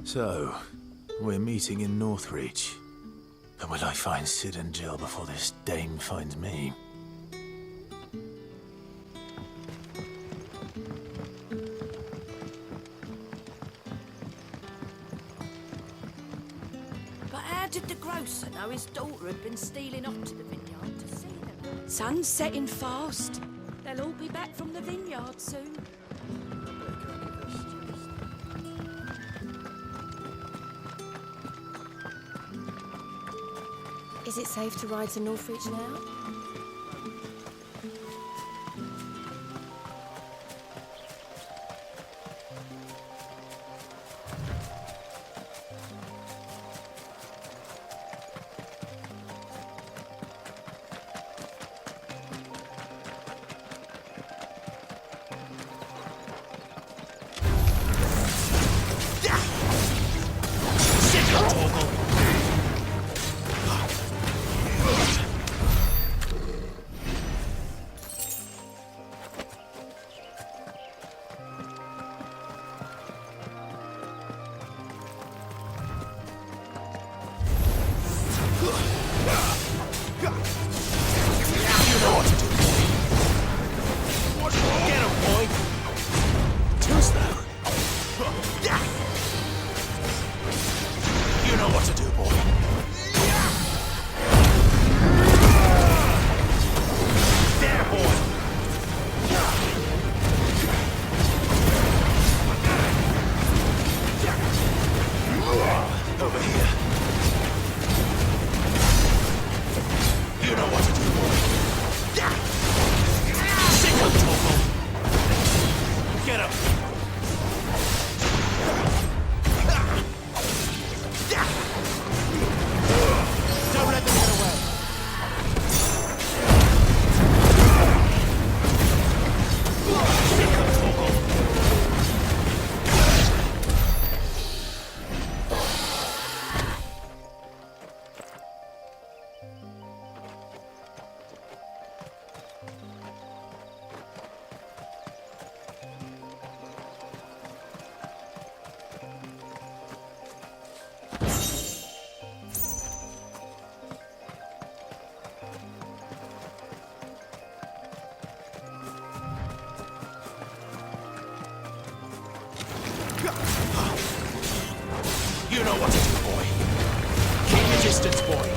So, we're meeting in Northreach. But will I find Sid and Jill before this dame finds me? But how did the grocer know his daughter had been stealing off to the vineyard to see them? Sun's setting fast. They'll all be back from the vineyard soon. Is it safe to ride to Northreach now? You know what to do, boy. Keep your distance, boy.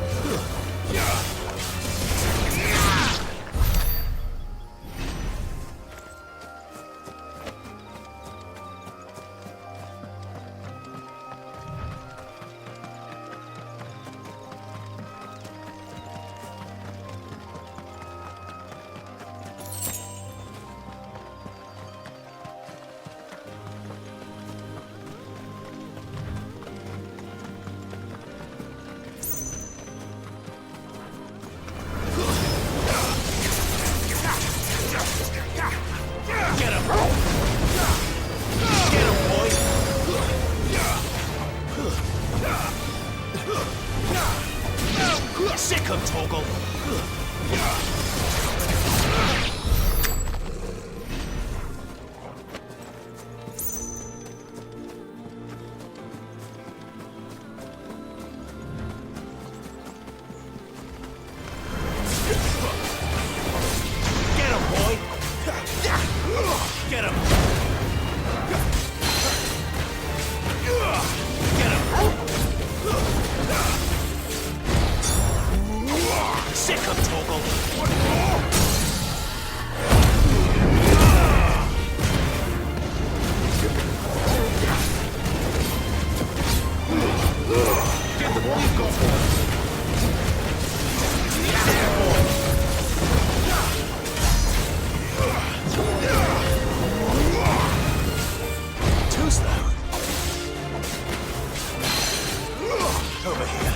Over here.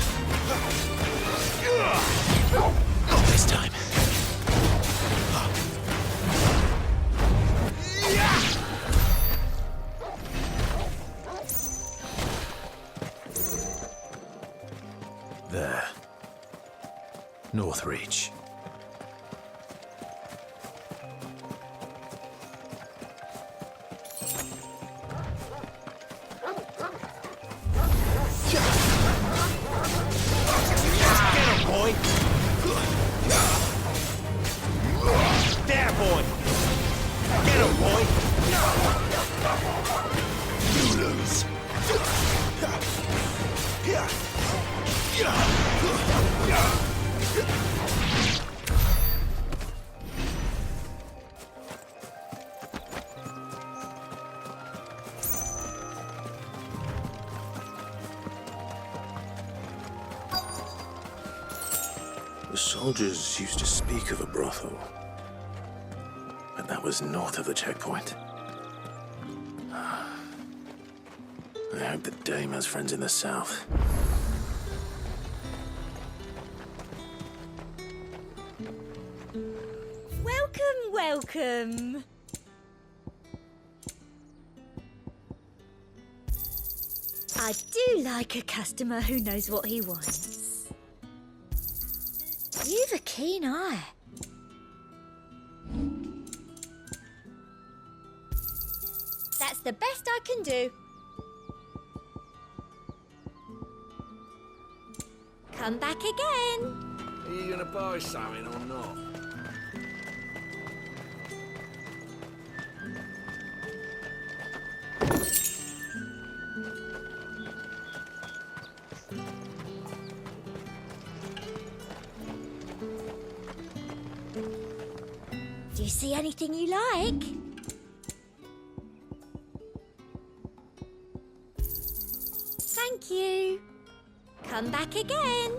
Not this time. There. Northreach. The soldiers used to speak of a brothel, but that was north of the checkpoint. I hope the dame has friends in the south. Welcome, welcome. I do like a customer who knows what he wants. You've a keen eye. That's the best I can do. Come back again. Are you gonna buy something or not? Do you see anything you like? Thank you. Come back again.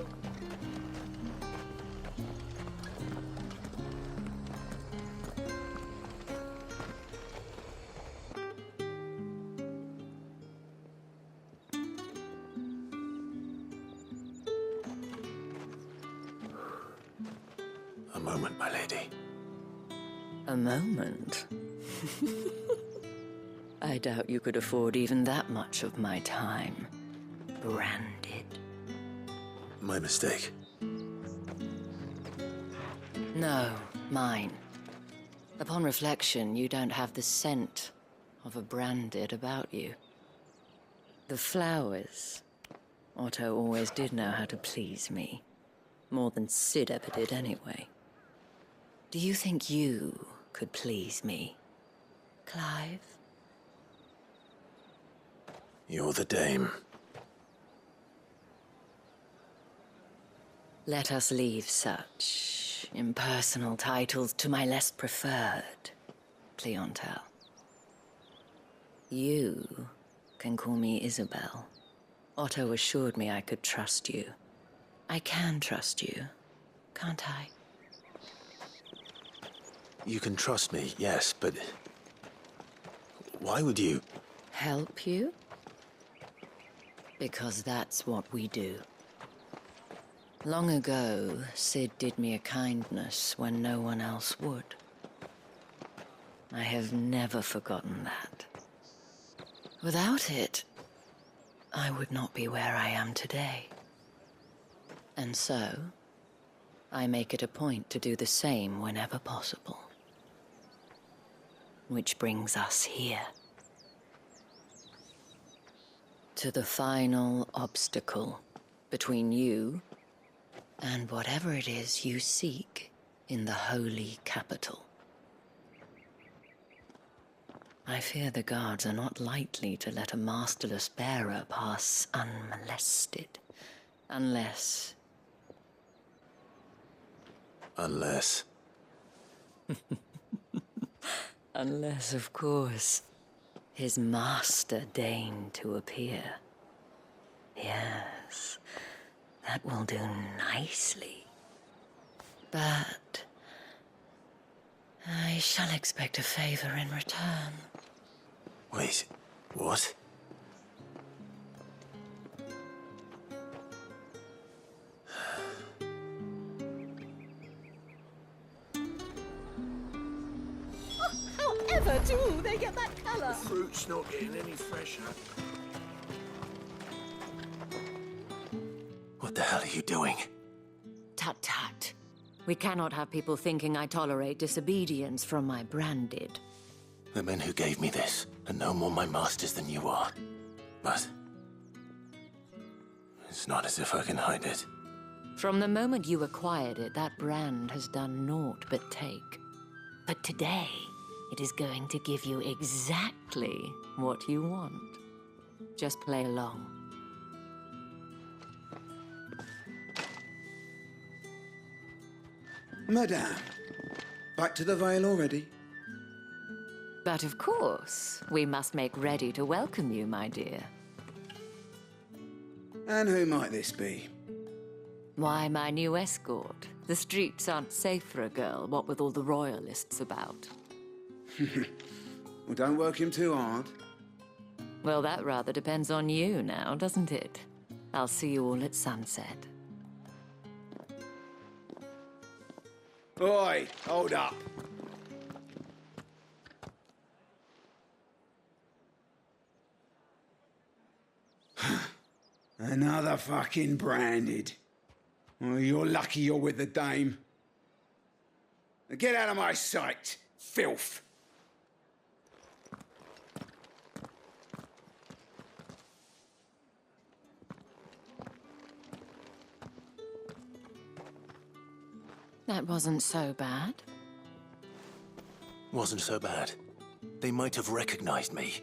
A moment, my lady. A moment? I doubt you could afford even that much of my time. Branded. My mistake. No, mine. Upon reflection, you don't have the scent of a branded about you. The flowers. Otto always did know how to please me. More than Sid ever did anyway. Do you think you could please me, Clive? You're the dame. Let us leave such impersonal titles to my less preferred clientele. You can call me Isabel. Otto assured me I could trust you. I can trust you, can't I? You can trust me, yes, but why would you? Help you? Because that's what we do. Long ago, Sid did me a kindness when no one else would. I have never forgotten that. Without it, I would not be where I am today. And so, I make it a point to do the same whenever possible. Which brings us here. To the final obstacle between you and whatever it is you seek in the holy capital. I fear the guards are not likely to let a masterless bearer pass unmolested, unless... Unless... Unless, of course, his master deigned to appear. Yes, that will do nicely. But I shall expect a favor in return. Wait, what? clever too. They get that colour. Fruit's not getting any fresher. What the hell are you doing? Tut tut. We cannot have people thinking I tolerate disobedience from my branded. The men who gave me this are no more my masters than you are. But it's not as if I can hide it. From the moment you acquired it, that brand has done naught but take. But today, it is going to give you exactly what you want. Just play along. Madame, back to the Vale already? But of course, we must make ready to welcome you, my dear. And who might this be? Why, my new escort. The streets aren't safe for a girl, what with all the royalists about. Well, don't work him too hard. Well, that rather depends on you now, doesn't it? I'll see you all at sunset. Oi, hold up. Another fucking branded. Well, you're lucky you're with the dame. Now get out of my sight, filth. That wasn't so bad. Wasn't so bad. They might have recognized me.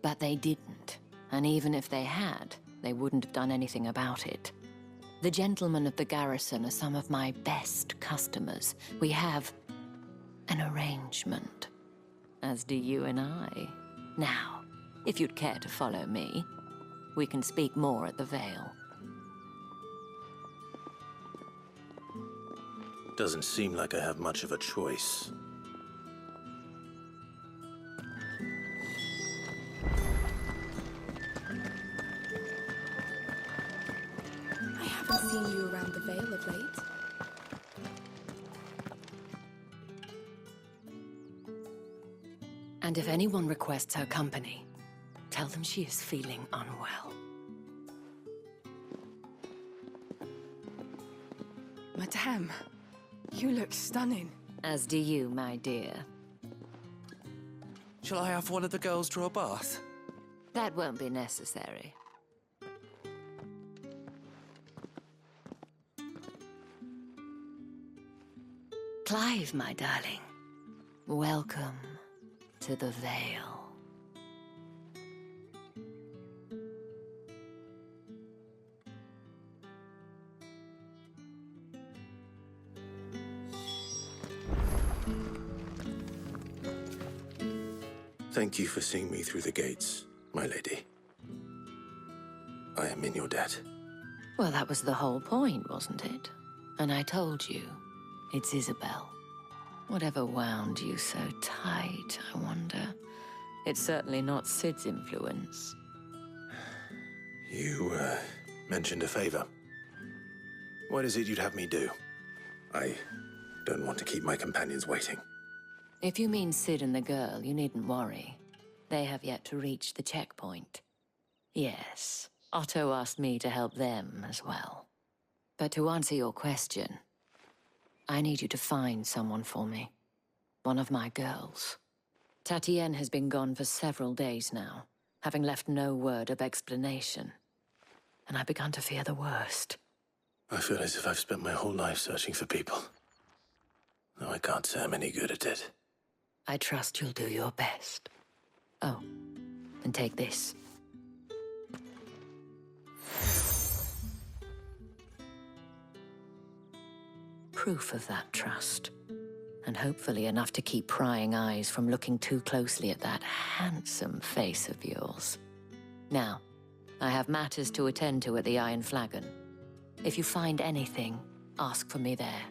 But they didn't. And even if they had, they wouldn't have done anything about it. The gentlemen of the garrison are some of my best customers. We have an arrangement, as do you and I. Now, if you'd care to follow me, we can speak more at the Vale. Doesn't seem like I have much of a choice. I haven't seen you around the Vale of late. And if anyone requests her company, tell them she is feeling unwell. Madame, you look stunning. As do you, my dear. Shall I have one of the girls draw a bath? That won't be necessary. Clive, my darling. Welcome to the Vale. Thank you for seeing me through the gates, my lady. I am in your debt. Well, that was the whole point, wasn't it? And I told you, it's Isabel. Whatever wound you so tight, I wonder. It's certainly not Sid's influence. You, mentioned a favor. What is it you'd have me do? I don't want to keep my companions waiting. If you mean Sid and the girl, you needn't worry. They have yet to reach the checkpoint. Yes, Otto asked me to help them as well. But to answer your question, I need you to find someone for me. One of my girls. Tatienne has been gone for several days now, having left no word of explanation. And I've begun to fear the worst. I feel as if I've spent my whole life searching for people. Though I can't say I'm any good at it. I trust you'll do your best. Oh, and take this. Proof of that trust. And hopefully enough to keep prying eyes from looking too closely at that handsome face of yours. Now, I have matters to attend to at the Iron Flagon. If you find anything, ask for me there.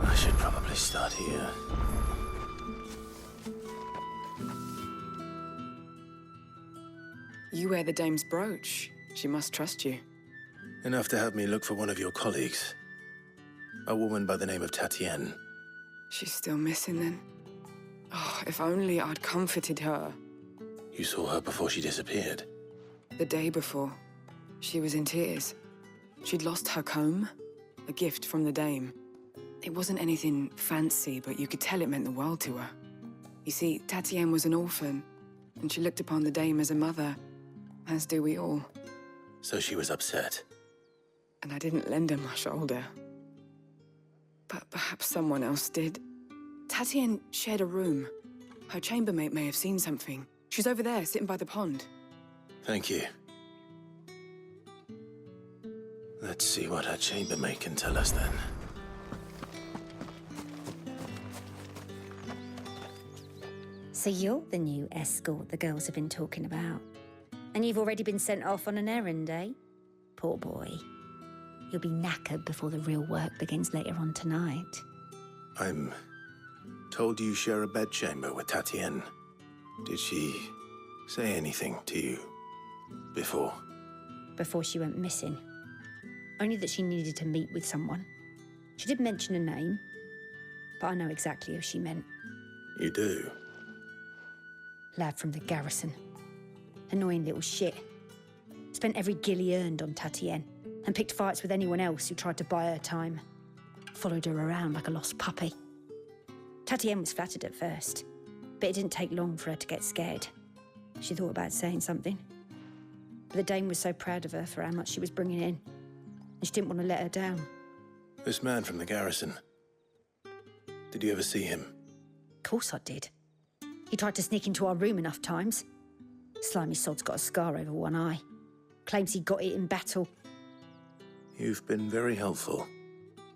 I should probably start here. You wear the dame's brooch. She must trust you. Enough to have me look for one of your colleagues. A woman by the name of Tatienne. She's still missing then. Oh, if only I'd comforted her. You saw her before she disappeared? The day before. She was in tears. She'd lost her comb, a gift from the dame. It wasn't anything fancy, but you could tell it meant the world to her. You see, Tatienne was an orphan, and she looked upon the dame as a mother, as do we all. So she was upset. And I didn't lend her my shoulder. But perhaps someone else did. Tatienne shared a room. Her chambermaid may have seen something. She's over there, sitting by the pond. Thank you. Let's see what her chambermaid can tell us then. So you're the new escort the girls have been talking about. And you've already been sent off on an errand, eh? Poor boy. You'll be knackered before the real work begins later on tonight. I'm told you share a bedchamber with Tatienne. Did she say anything to you before? Before she went missing. Only that she needed to meet with someone. She did mention a name, but I know exactly who she meant. You do? Lad from the garrison. Annoying little shit. Spent every guil he earned on Tatienne and picked fights with anyone else who tried to buy her time. Followed her around like a lost puppy. Tatienne was flattered at first, but it didn't take long for her to get scared. She thought about saying something. But the dame was so proud of her for how much she was bringing in, and she didn't want to let her down. This man from the garrison. Did you ever see him? Of course I did. He tried to sneak into our room enough times. Slimy sod's got a scar over one eye. Claims he got it in battle. You've been very helpful.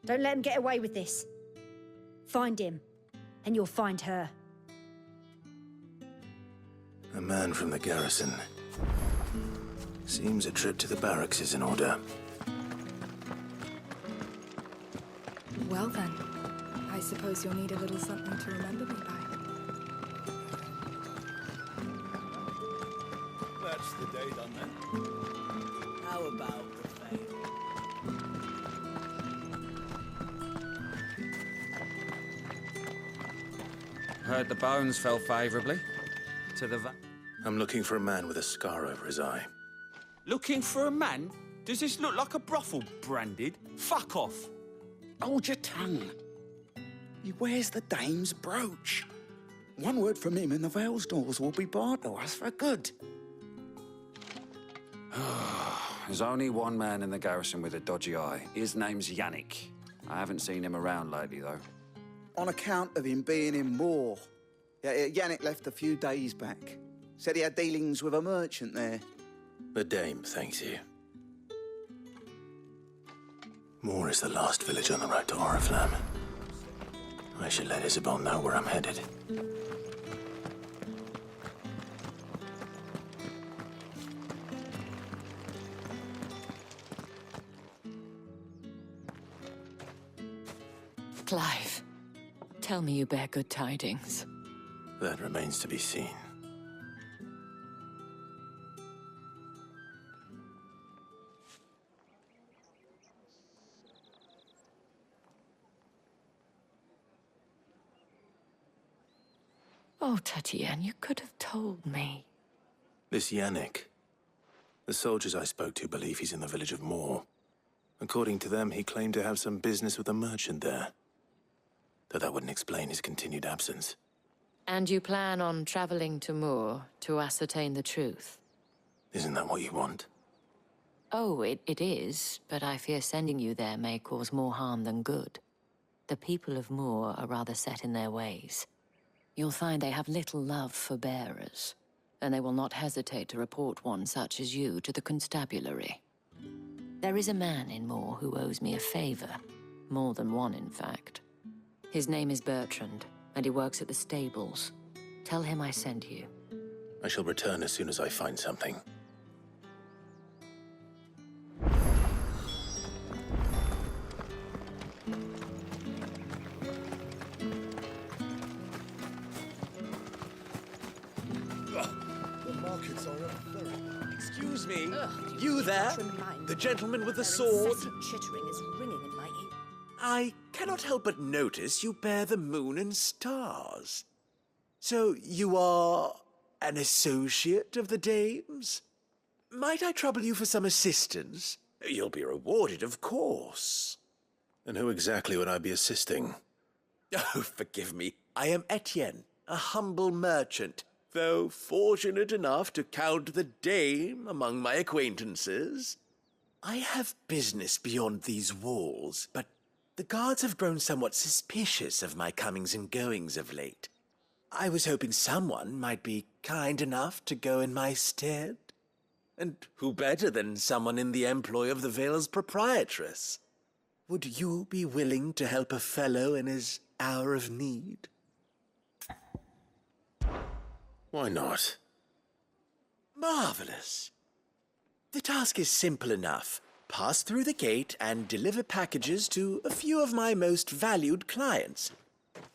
Don't let him get away with this. Find him, and you'll find her. A man from the garrison. Seems a trip to the barracks is in order. Well then, I suppose you'll need a little something to remember me by. That's the day done then. How about the fame? Heard the bones fell favourably to the I'm looking for a man with a scar over his eye. Looking for a man? Does this look like a brothel, Branded? Fuck off. Hold your tongue. He wears the dame's brooch. One word from him and the Vale's doors will be barred to us for good. There's only one man in the garrison with a dodgy eye. His name's Yannick. I haven't seen him around lately, though. On account of him being in war. Yeah, Yannick left a few days back. Said he had dealings with a merchant there. The dame thanks you. Moor is the last village on the road to Oriflamme. I should let Isabel know where I'm headed. Clive, tell me you bear good tidings. That remains to be seen. Oh, Tatienne, you could have told me. This Yannick. The soldiers I spoke to believe he's in the village of Moor. According to them, he claimed to have some business with a merchant there. Though that wouldn't explain his continued absence. And you plan on traveling to Moor to ascertain the truth? Isn't that what you want? Oh, it is, but I fear sending you there may cause more harm than good. The people of Moor are rather set in their ways. You'll find they have little love for bearers, and they will not hesitate to report one such as you to the constabulary. There is a man in Moor who owes me a favor. More than one, in fact. His name is Bertrand, and he works at the stables. Tell him I sent you. I shall return as soon as I find something. The markets are up very. Excuse me. Ugh, You there? remind The me. gentleman with the Their sword? incessant chittering is ringing in my ear. I cannot help but notice you bear the moon and stars. So you are an associate of the dame's? Might I trouble you for some assistance? You'll be rewarded, of course. And who exactly would I be assisting? Oh, forgive me. I am Etienne, a humble merchant, though fortunate enough to count the dame among my acquaintances. I have business beyond these walls, but the guards have grown somewhat suspicious of my comings and goings of late. I was hoping someone might be kind enough to go in my stead. And who better than someone in the employ of the Vale's proprietress? Would you be willing to help a fellow in his hour of need? Why not? Marvelous. The task is simple enough. Pass through the gate and deliver packages to a few of my most valued clients.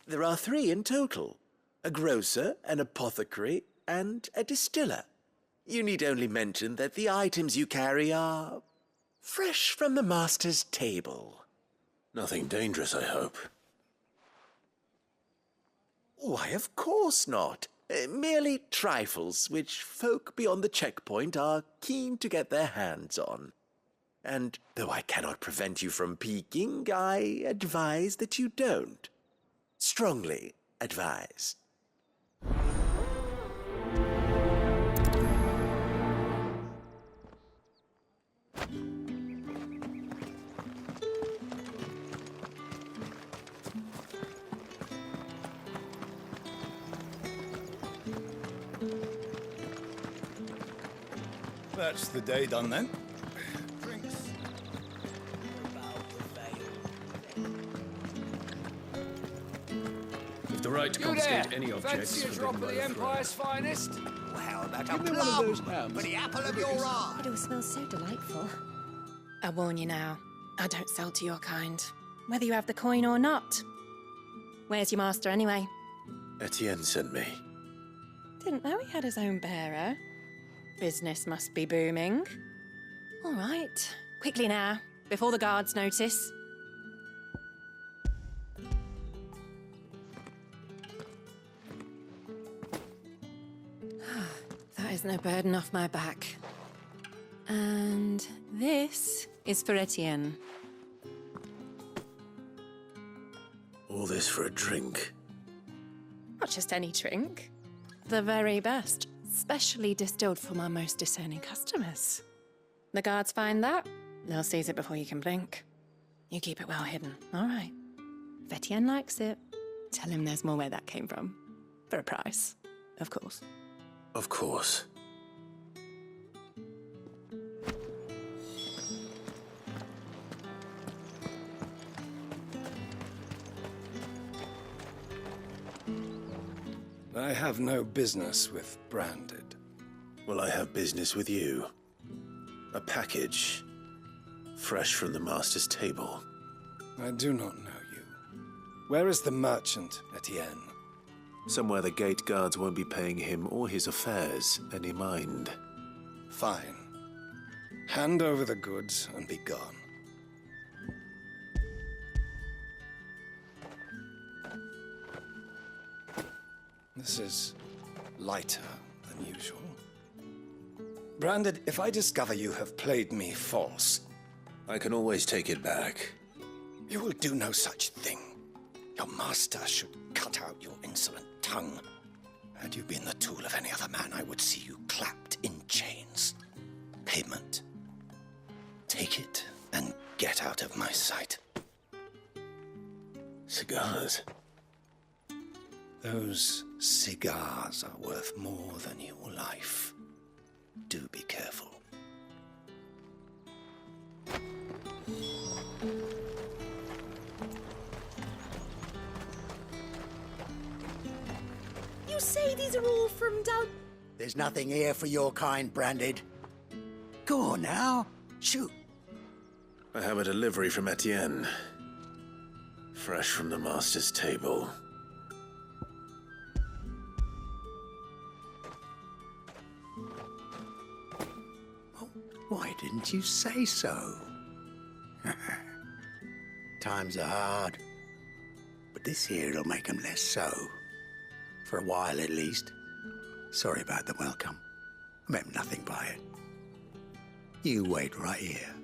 There are 3 in total: a grocer, an apothecary, and a distiller. You need only mention that the items you carry are fresh from the master's table. Nothing dangerous, I hope. Why, of course not. Merely trifles which folk beyond the checkpoint are keen to get their hands on. And though I cannot prevent you from peeking, I advise that you don't. Strongly advise. That's the day done then. If the right to confiscate any objects Fancy a forbidden drop of by the the Empire's finest? Well, how about Give a me one of those plum hams. for the apple of your eye? It all smells so delightful. I warn you now, I don't sell to your kind, whether you have the coin or not. Where's your master anyway? Etienne sent me. Didn't know he had his own bearer. Business must be booming. All right, quickly now, before the guards notice. That is no burden off my back. And this is for Etienne. All this for a drink. Not just any drink. The very best, specially distilled for my most discerning customers. The guards find that, they'll seize it before you can blink. You keep it well hidden, all right? If Etienne likes it, tell him there's more where that came from. For a price, of course. Of course. I have no business with Branded. Well, I have business with you. A package. Fresh from the master's table. I do not know you. Where is the merchant, Etienne? Somewhere the gate guards won't be paying him or his affairs any mind. Fine. Hand over the goods and be gone. This is lighter than usual. Branded, if I discover you have played me false... I can always take it back. You will do no such thing. Your master should cut out your insolent tongue. Had you been the tool of any other man, I would see you clapped in chains. Payment. Take it and get out of my sight. Cigars. Those cigars are worth more than your life. Do be careful. You say these are all from down... There's nothing here for your kind, Branded. Go on now. Shoot. I have a delivery from Etienne. Fresh from the master's table. Why didn't you say so? Times are hard, but this here'll make 'em less so. For a while, at least. Sorry about the welcome. I meant nothing by it. You wait right here.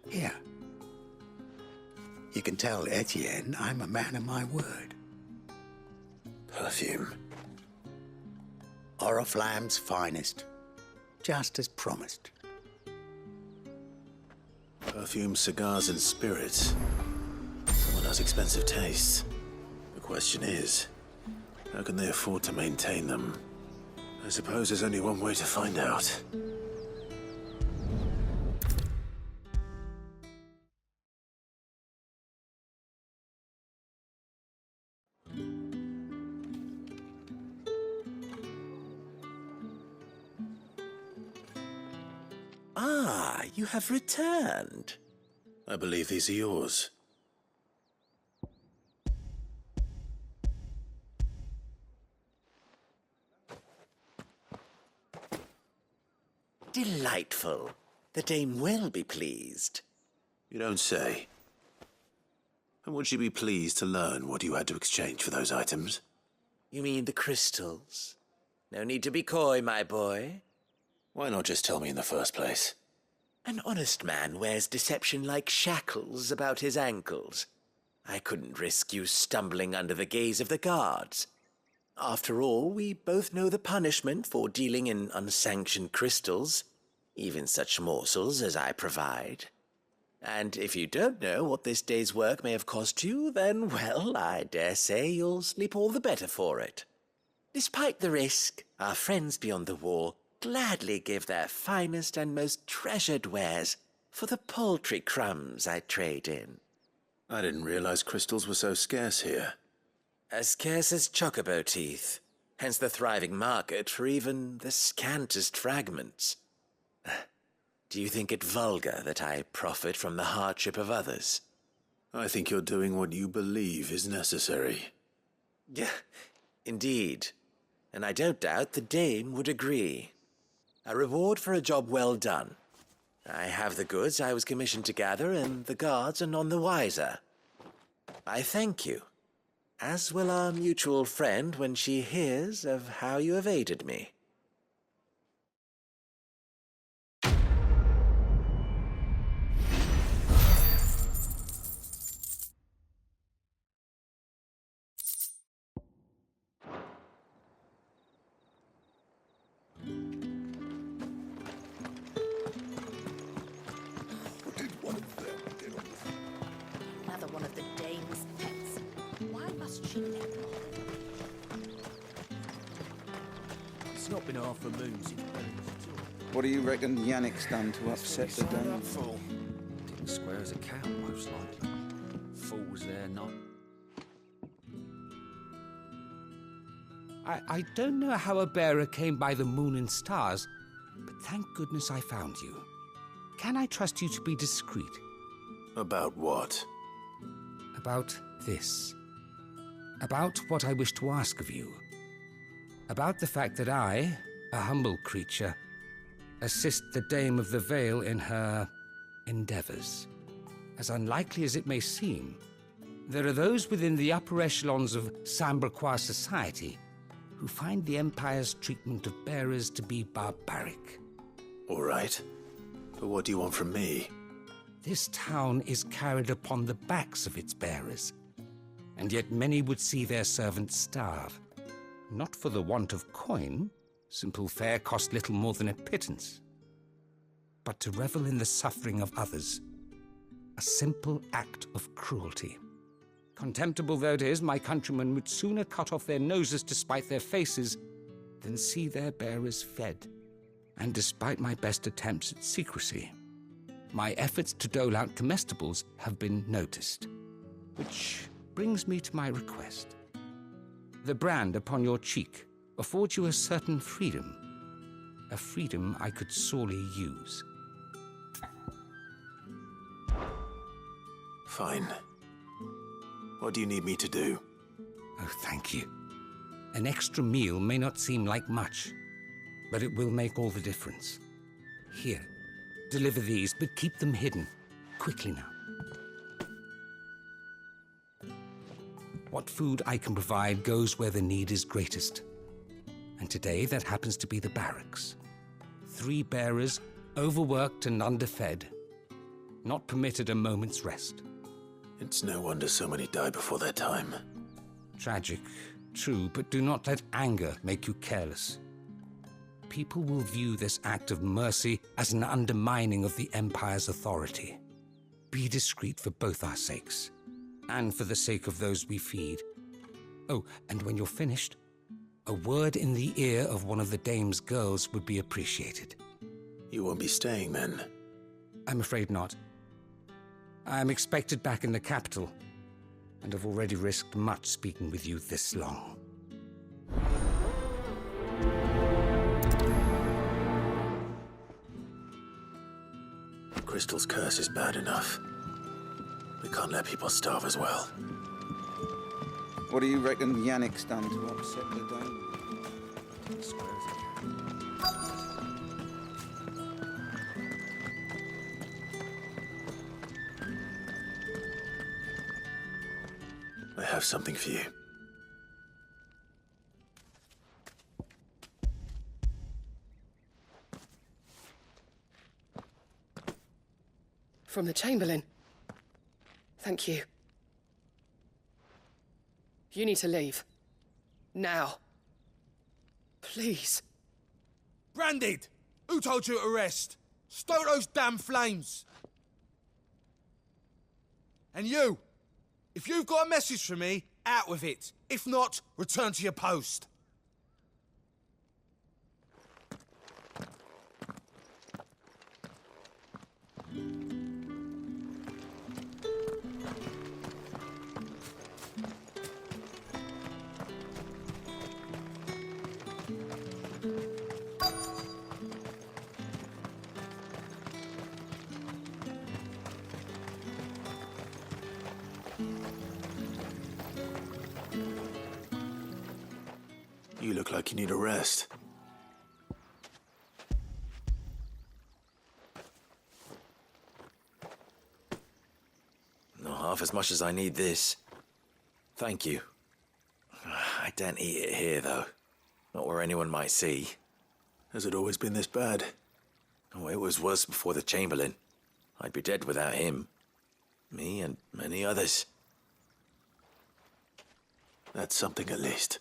Here. You can tell Etienne I'm a man of my word. Perfume. Oriflamme's finest. Just as promised. Perfume, cigars, and spirits. Someone has expensive tastes. The question is, how can they afford to maintain them? I suppose there's only one way to find out. Ah, you have returned. I believe these are yours. Delightful. The dame will be pleased. You don't say. And would she be pleased to learn what you had to exchange for those items? You mean the crystals? No need to be coy, my boy. Why not just tell me in the first place? An honest man wears deception like shackles about his ankles. I couldn't risk you stumbling under the gaze of the guards. After all, we both know the punishment for dealing in unsanctioned crystals, even such morsels as I provide. And if you don't know what this day's work may have cost you, then, well, I dare say you'll sleep all the better for it. Despite the risk, our friends beyond the wall gladly give their finest and most treasured wares for the paltry crumbs I trade in. I didn't realize crystals were so scarce here. As scarce as chocobo teeth, hence the thriving market for even the scantest fragments. Do you think it vulgar that I profit from the hardship of others? I think you're doing what you believe is necessary. Yeah, indeed. And I don't doubt the dame would agree. A reward for a job well done. I have the goods I was commissioned to gather, and the guards are none the wiser. I thank you, as will our mutual friend when she hears of how you have aided me. Another one of the dame's pets. Why must she let them? It's not been half a moon since Berlin's at all. What do you reckon Yannick's done to upset the dame? Didn't square as a cow, most likely. Fools there, not. I don't know how a bearer came by the moon and stars, but thank goodness I found you. Can I trust you to be discreet? About what? About this. About what I wish to ask of you. About the fact that I, a humble creature, assist the Dame of the Vale in her endeavors. As unlikely as it may seem, there are those within the upper echelons of Samberquois society who find the Empire's treatment of bearers to be barbaric. All right. But what do you want from me? This town is carried upon the backs of its bearers, and yet many would see their servants starve. Not for the want of coin, simple fare cost little more than a pittance, but to revel in the suffering of others, a simple act of cruelty. Contemptible though it is, my countrymen would sooner cut off their noses to spite their faces than see their bearers fed. And despite my best attempts at secrecy, my efforts to dole out comestibles have been noticed. Which brings me to my request. The brand upon your cheek affords you a certain freedom, a freedom I could sorely use. Fine. What do you need me to do? Oh, thank you. An extra meal may not seem like much, but it will make all the difference. Here, deliver these, but keep them hidden. Quickly now. What food I can provide goes where the need is greatest. And today, that happens to be the barracks. 3 bearers, overworked and underfed, not permitted a moment's rest. It's no wonder so many die before their time. Tragic, true, but do not let anger make you careless. People will view this act of mercy as an undermining of the Empire's authority. Be discreet for both our sakes, and for the sake of those we feed. Oh, and when you're finished, a word in the ear of one of the Dame's girls would be appreciated. You won't be staying then? I'm afraid not. I'm expected back in the capital, and have already risked much speaking with you this long. Crystal's curse is bad enough. We can't let people starve as well. What do you reckon Yannick's done to upset the Dame? I have something for you. From the Chamberlain. Thank you. You need to leave. Now. Please. Branded! Who told you to rest? Stoke those damn flames! And you! If you've got a message for me, out with it. If not, return to your post. You look like you need a rest. Not half as much as I need this. Thank you. I daren't eat it here, though. Not where anyone might see. Has it always been this bad? Oh, it was worse before the Chamberlain. I'd be dead without him. Me and many others. That's something at least.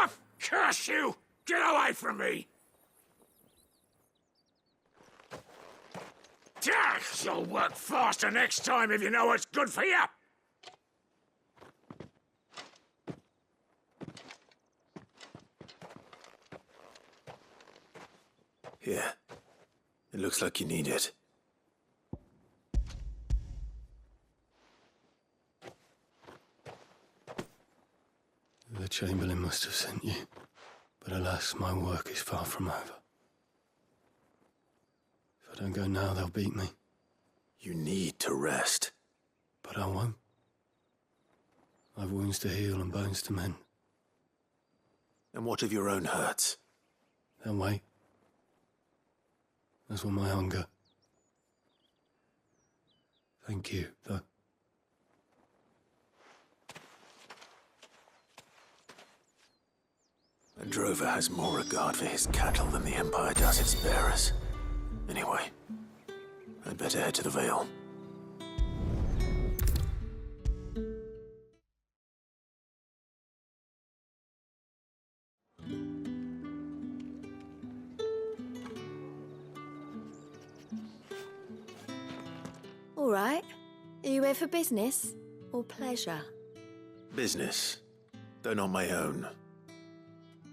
Enough! Curse you! Get away from me! You'll work faster next time if you know what's good for you! Here. It looks like you need it. The Chamberlain must have sent you, but alas, my work is far from over. If I don't go now, they'll beat me. You need to rest. But I won't. I've wounds to heal and bones to mend. And what of your own hurts? They'll wait. As will my hunger. Thank you, though. A drover has more regard for his cattle than the Empire does its bearers. Anyway, I'd better head to the Vale. All right. Are you here for business or pleasure? Business, though not my own.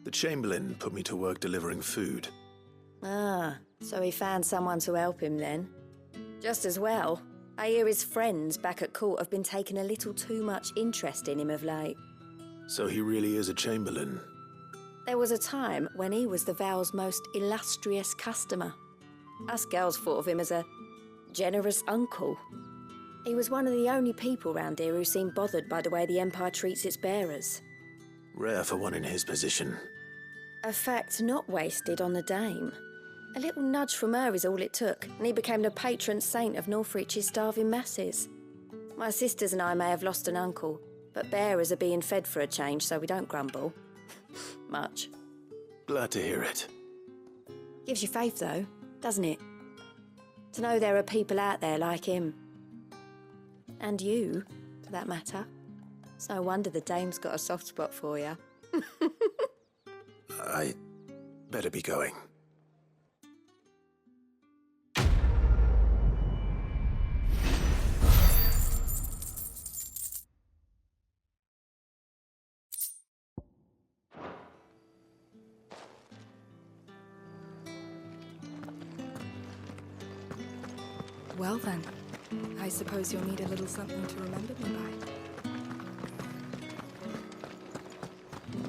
The Chamberlain put me to work delivering food. Ah, so he found someone to help him then. Just as well. I hear his friends back at court have been taking a little too much interest in him of late. So he really is a Chamberlain? There was a time when he was the Vale's most illustrious customer. Us girls thought of him as a generous uncle. He was one of the only people round here who seemed bothered by the way the Empire treats its bearers. Rare for one in his position. A fact not wasted on the Dame. A little nudge from her is all it took, and he became the patron saint of Northreach's starving masses. My sisters and I may have lost an uncle, but bearers are being fed for a change, so we don't grumble. Much. Glad to hear it. Gives you faith, though, doesn't it? To know there are people out there like him. And you, for that matter. It's no wonder the Dame's got a soft spot for you. I better be going. Well then, I suppose you'll need a little something to remember me by.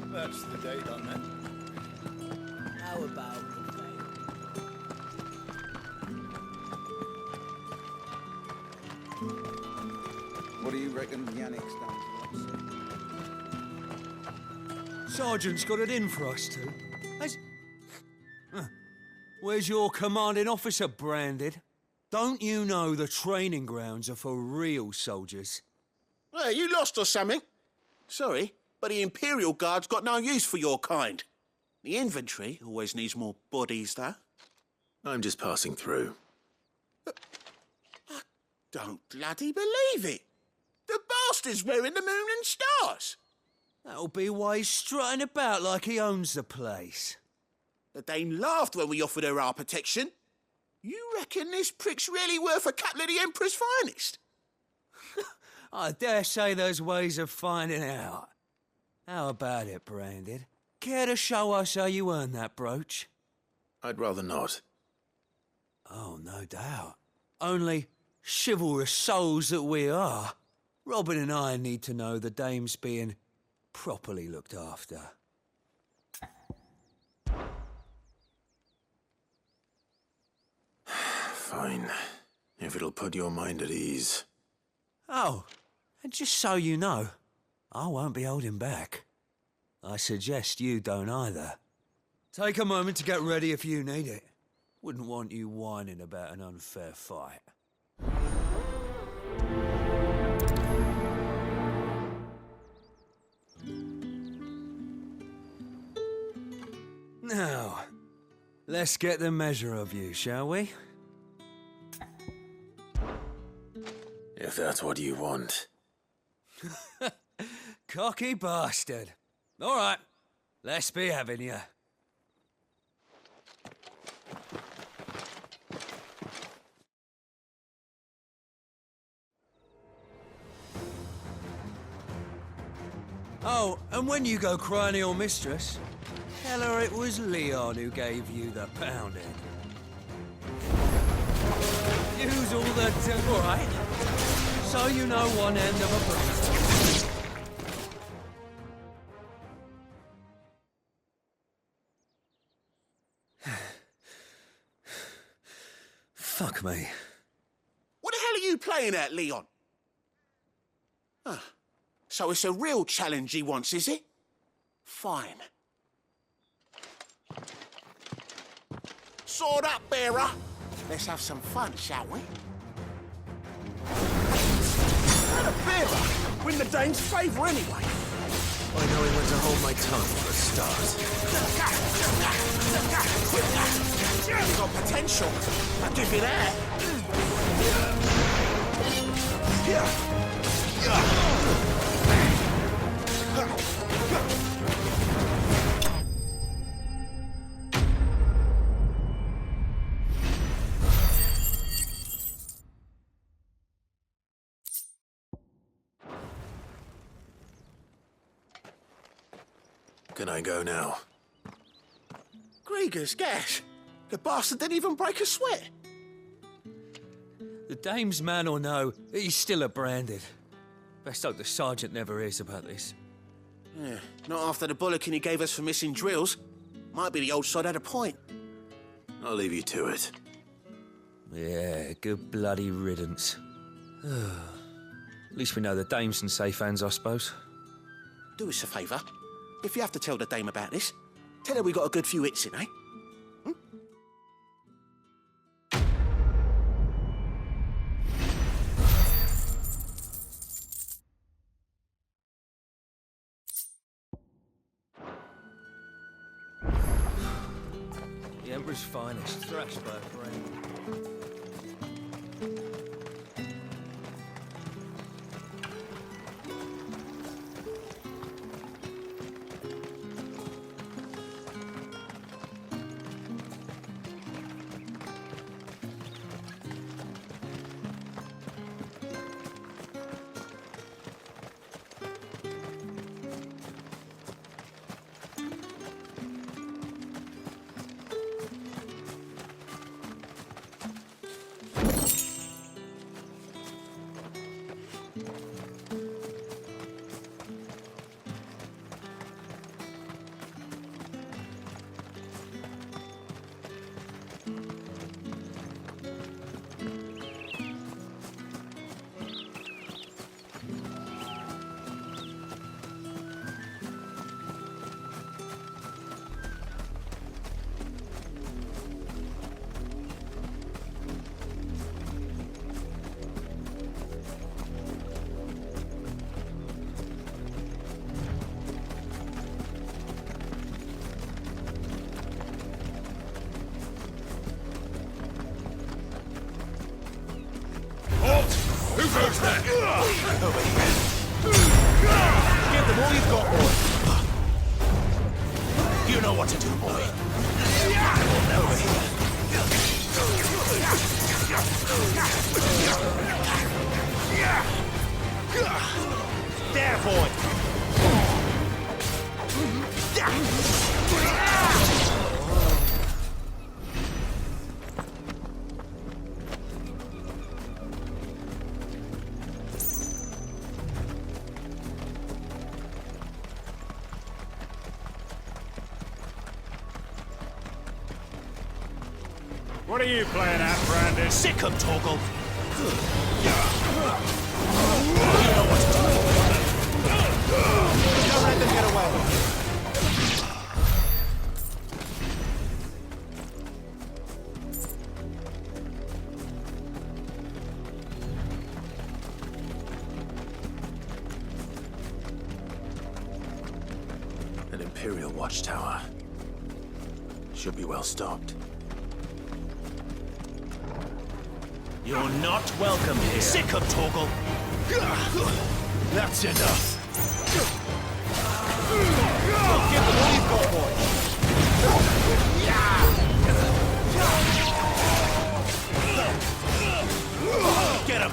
That's the day done then. How about What do you reckon Yannick's done? Sergeant's got it in for us two. Where's your commanding officer branded? Don't you know the training grounds are for real soldiers? Hey, you lost or something? Sorry, but the Imperial Guard's got no use for your kind. The infantry always needs more bodies, though. I'm just passing through. I don't bloody believe it. The bastard's wearing the moon and stars. That'll be why he's strutting about like he owns the place. The Dame laughed when we offered her our protection. You reckon this prick's really worth a couple of the Emperor's finest? I dare say there's ways of finding out. How about it, Branded? Care to show us how you earned that brooch? I'd rather not. Oh, no doubt. Only chivalrous souls that we are, Robin and I need to know the Dame's being properly looked after. Fine. If it'll put your mind at ease. Oh, and just so you know, I won't be holding back. I suggest you don't either. Take a moment to get ready if you need it. Wouldn't want you whining about an unfair fight. Now, let's get the measure of you, shall we? If that's what you want. Cocky bastard. All right, let's be having you. Oh, and when you go crying to your mistress, tell her it was Leon who gave you the pounding. Use all the... All right. So you know one end of a bruise. Fuck me. What the hell are you playing at, Leon? So it's a real challenge he wants, is it? Fine. Sword up, bearer. Let's have some fun, shall we? Not a bearer. Win the Dane's favour anyway. I know when to hold my tongue for a start. You've got potential. I'll give you that. Can I go now? Grieger's gas. The bastard didn't even break a sweat. The dame's man or no, he's still a branded. Best hope the sergeant never hears about this. Yeah, not after the bollocking he gave us for missing drills. Might be the old sod had a point. I'll leave you to it. Yeah, good bloody riddance. At least we know the dame's in safe hands, I suppose. Do us a favour. If you have to tell the dame about this, tell her we got a good few hits in, eh? The Emperor's finest, Thrashburg brand. Who goes there? Give them all you've got, boy. You know what to do, boy. Over here. There, boy. What are you playing at, Brandon? Sick of Torgal. Don't let them get away. An Imperial watchtower. Should be well stocked. You're not welcome here. Sick of Torgal. That's enough. Give them all you've got, boy. Get him.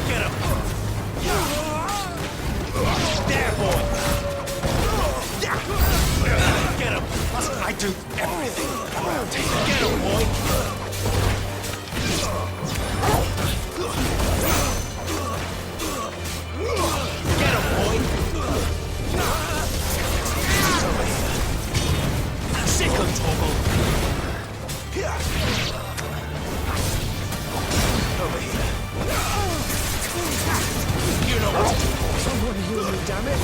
Get him. There, boy. Get him. I do everything around here. Get him, boy. Get him, boy. Sick of Torgal. Over here. You know what to do, boy. Someone heal me, damn it.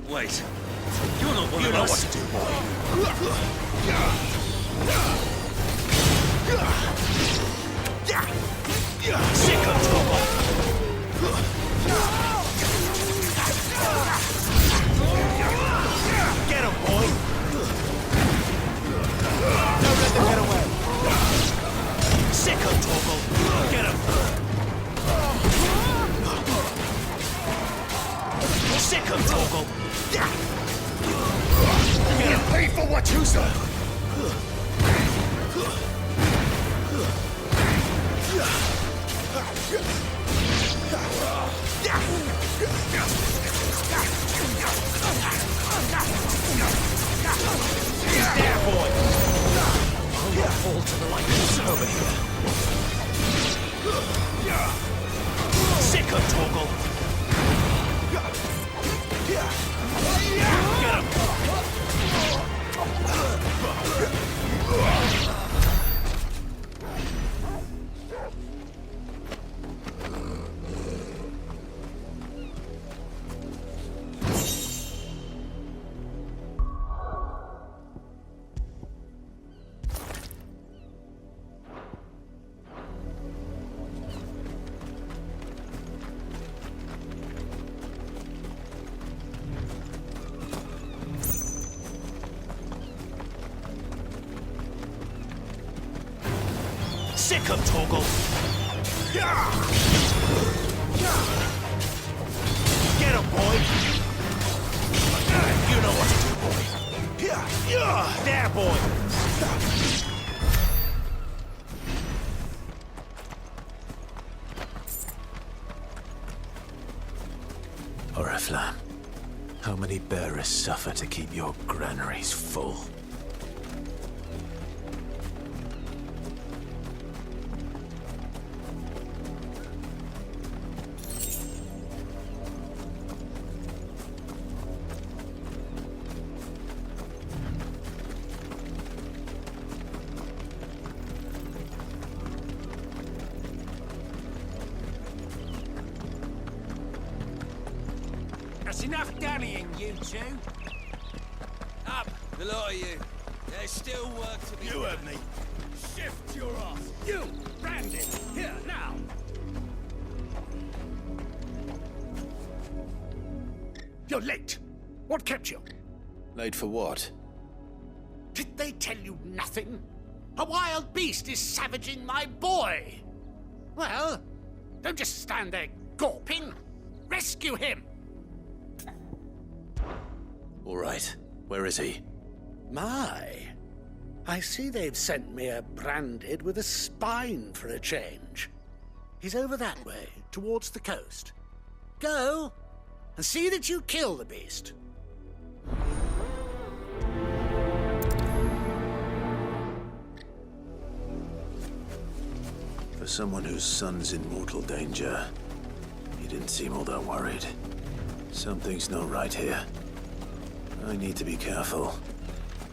Wait. You're not one of us. What to do, boy. Sick of trouble. Get him, boy. Don't let them get away. Sick of trouble. Get him. Sick of trouble. You're gonna pay for what you said. There, boy. I'll not fall to the like this over here. Sick of Torgal. Get him. Sick of Torgal. Get him, boy. You know what to do, boy. There, boy. Oriflamme, how many bearers suffer to keep your granaries full? That's enough dallying, you two. Up, the lot of you. There's still work to be done. You heard me. Shift your ass. You, Brandon, here, now. You're late. What kept you? Late for what? Did they tell you nothing? A wild beast is savaging my boy. Well, don't just stand there gawping. Rescue him. All right. Where is he? My. I see they've sent me a branded with a spine for a change. He's over that way, towards the coast. Go, and see that you kill the beast. For someone whose son's in mortal danger, he didn't seem all that worried. Something's not right here. I need to be careful.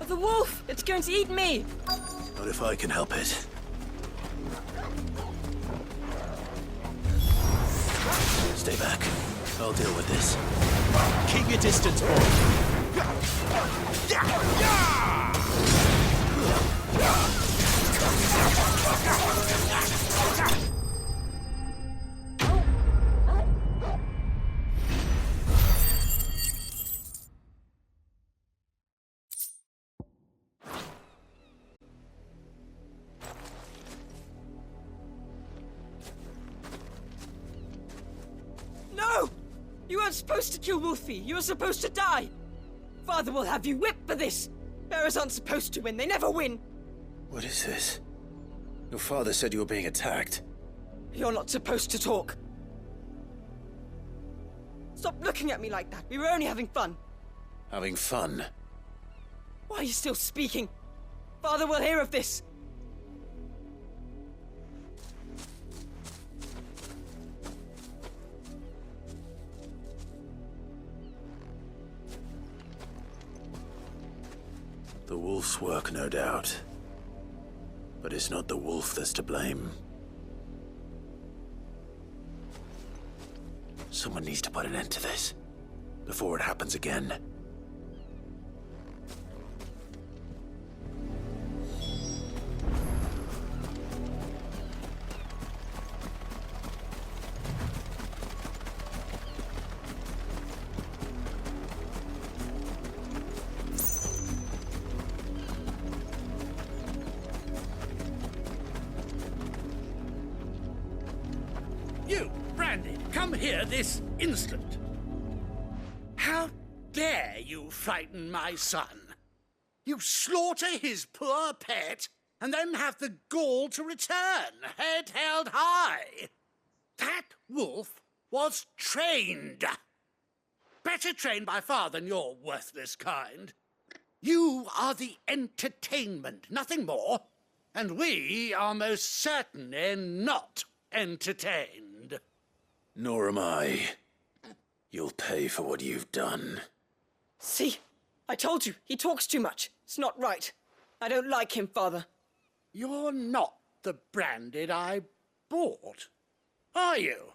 The wolf! It's going to eat me! Not if I can help it. Stay back. I'll deal with this. Keep your distance, boy. No! You weren't supposed to kill Wolfie. You were supposed to die. Father will have you whipped for this. Bearers aren't supposed to win. They never win. What is this? Your father said you were being attacked. You're not supposed to talk. Stop looking at me like that. We were only having fun. Having fun? Why are you still speaking? Father will hear of this. The wolf's work, no doubt. But it's not the wolf that's to blame. Someone needs to put an end to this. before it happens again. You, Brandy, come here this instant. How dare you frighten my son? You slaughter his poor pet and then have the gall to return, head held high. That wolf was trained. Better trained by far than your worthless kind. You are the entertainment, nothing more. And we are most certainly not entertained. Nor am I. You'll pay for what you've done. See? I told you, he talks too much. It's not right. I don't like him, Father. You're not the Branded I bought, are you?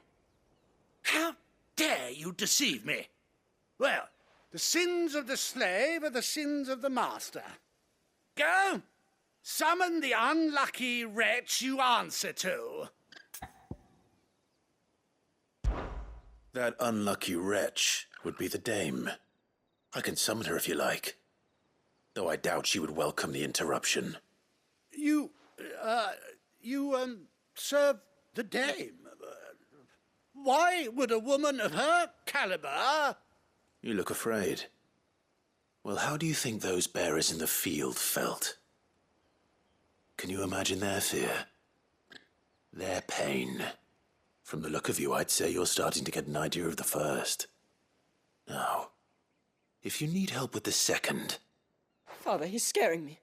How dare you deceive me? Well, the sins of the slave are the sins of the master. Go, summon the unlucky wretch you answer to. That unlucky wretch would be the dame. I can summon her if you like. Though I doubt she would welcome the interruption. You serve the dame. Why would a woman of her caliber... You look afraid. Well, how do you think those bearers in the field felt? Can you imagine their fear? Their pain? From the look of you, I'd say you're starting to get an idea of the first. Now, if you need help with the second... Father, he's scaring me.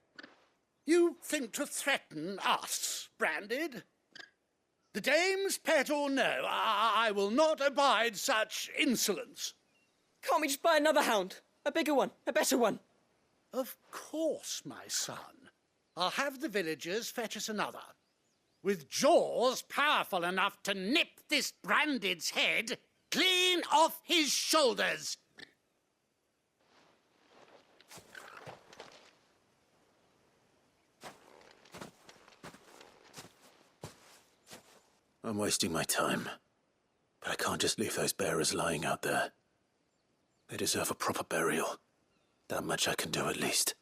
You think to threaten us, Branded? The dame's pet or no, I will not abide such insolence. Can't we just buy another hound? A bigger one, a better one. Of course, my son. I'll have the villagers fetch us another. With jaws powerful enough to nip this Branded's head clean off his shoulders. I'm wasting my time. But I can't just leave those bearers lying out there. They deserve a proper burial. That much I can do at least.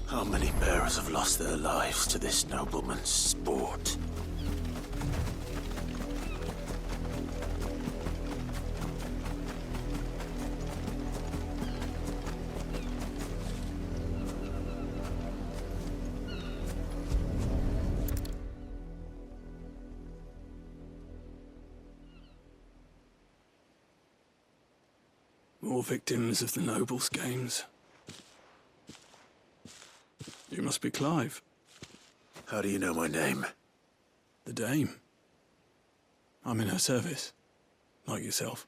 How many bearers have lost their lives to this nobleman's sport? More victims of the nobles' games. You must be Clive. How do you know my name? The Dame. I'm in her service, like yourself.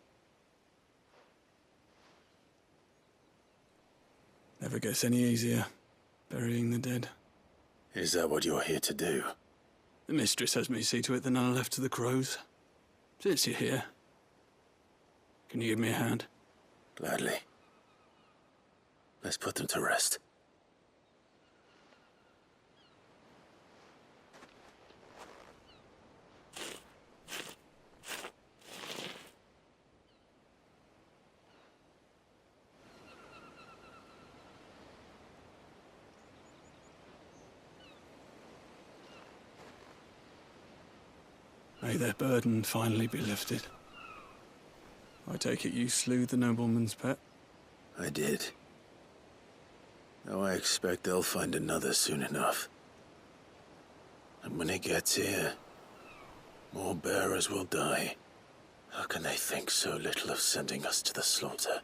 Never gets any easier, burying the dead. Is that what you're here to do? The mistress has me see to it that none are left to the crows. Since you're here, can you give me a hand? Gladly. Let's put them to rest. May their burden finally be lifted. I take it you slew the nobleman's pet? I did. Though I expect they'll find another soon enough. And when it gets here, more bearers will die. How can they think so little of sending us to the slaughter?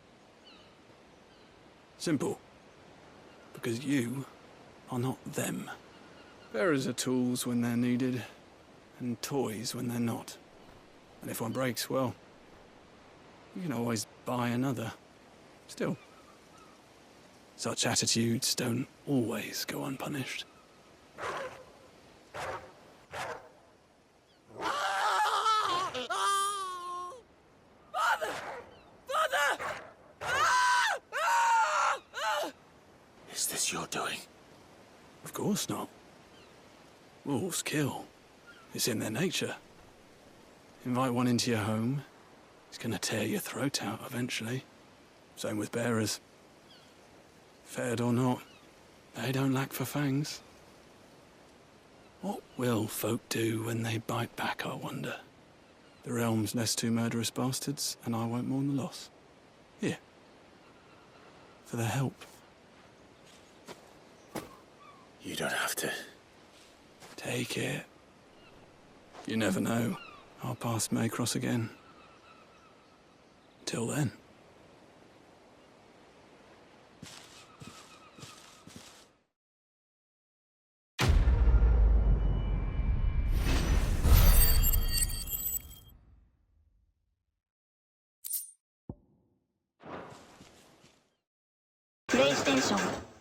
Simple. Because you are not them. Bearers are tools when they're needed, and toys when they're not. And if one breaks, well, you can always buy another. Still, such attitudes don't always go unpunished. what you're doing. Of course not. Wolves kill. It's in their nature. Invite one into your home, it's gonna tear your throat out eventually. Same with bearers. Fed or not, they don't lack for fangs. What will folk do when they bite back, I wonder? The realm's less two murderous bastards, and I won't mourn the loss. Here. For their help. You don't have to. Take it. You never know. Our paths may cross again. Till then. PlayStation